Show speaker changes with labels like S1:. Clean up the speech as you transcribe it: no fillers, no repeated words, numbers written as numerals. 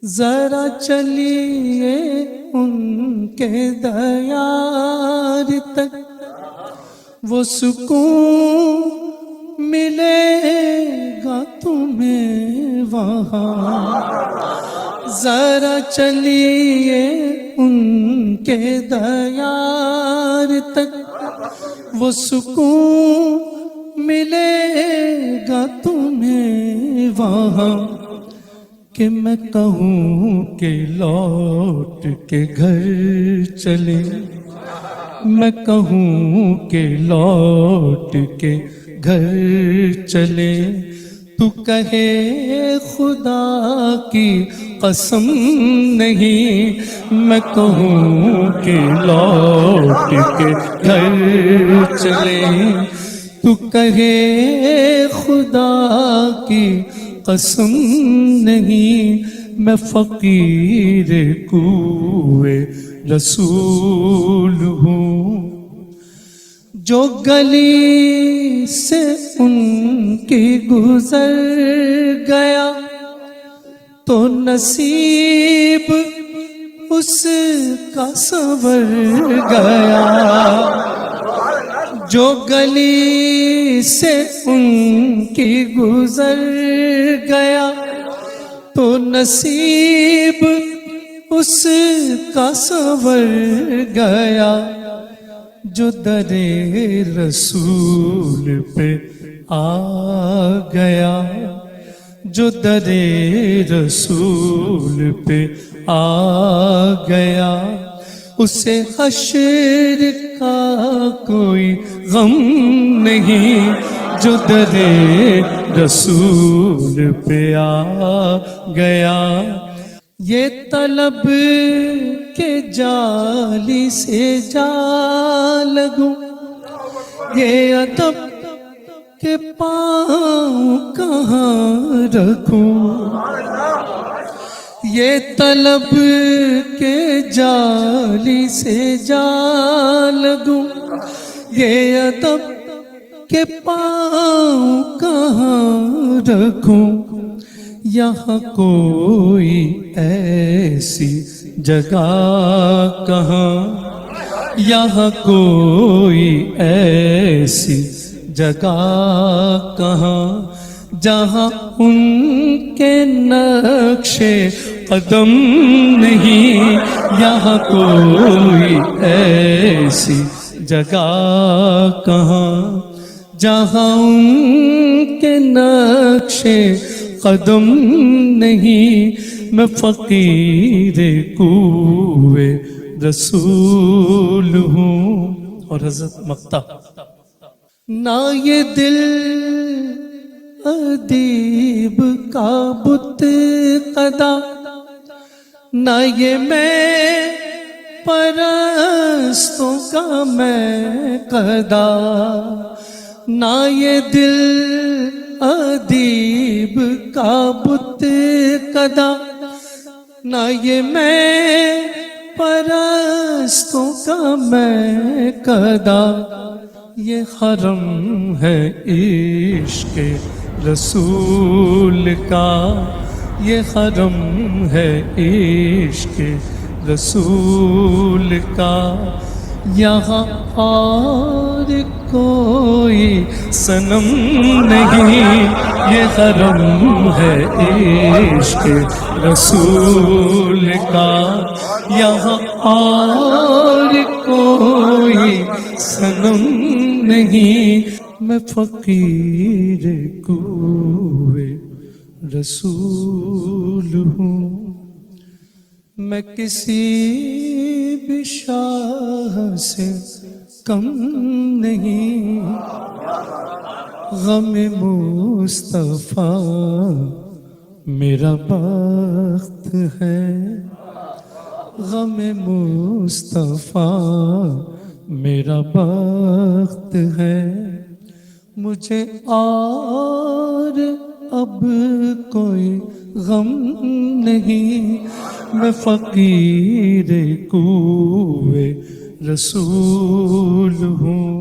S1: ذرا چلیے ان کے دیار تک، وہ سکون ملے گا تمہیں وہاں۔ ذرا چلیے ان کے دیار تک، وہ سکون ملے گا تمہیں وہاں۔ کہ میں کہوں کہ لوٹ کے گھر چلے، میں کہوں کہ لوٹ کے گھر چلے، تو کہے خدا کی قسم نہیں۔ میں کہوں کہ لوٹ کے گھر چلے، تو کہے خدا کی قسم نہیں۔ میں فقیر کوئے رسول ہوں، جو گلی سے ان کی گزر گیا تو نصیب اس کا سنور گیا۔ جو گلی سے ان کی گزر گیا تو نصیب اس کا سنور گیا۔ جو در رسول پہ آ گیا، جو در رسول پہ آ گیا، اسے حشر کا کوئی غم نہیں۔ جو در رسول پہ آ گیا، یہ طلب کے جالی سے جا لگوں، یہ ادب کے پاؤں کہاں رکھوں۔ یہ طلب کے جالی سے جا لگوں، یہ ادب کے پاؤں کہاں رکھوں۔ یہاں کوئی ایسی جگہ کہاں، یہاں کوئی ایسی جگہ کہاں، جہاں ان کے نقش قدم نہیں۔ یہاں کوئی ایسی جگہ کہاں، جہاں ان کے نقش قدم نہیں۔ میں فقیر کوئے رسول ہوں۔ اور حضرت مقطع، نہ یہ دل ادیب کا بت قدا، نہ یہ میں پرستوں کا میں قدا، نہ یہ دل ادیب کا بت قدا، نہ یہ میں پرستوں کا میں قدا۔ یہ حرم ہے عشق رسول کا، یہ حرم ہے عشق رسول کا۔ یہاں اور کوئی صنم نہیں، یہ حرم ہے عشق رسول کا۔ یہاں اور کوئی صنم نہیں، میں فقیر کوئے رسول ہوں۔ میں کسی بھی شاہ سے کم نہیں، غم مصطفیٰ میرا بخت ہے، غم مصطفیٰ میرا بخت ہے۔ مجھے اور اب کوئی غم نہیں، میں فقیر کوئے رسول ہوں۔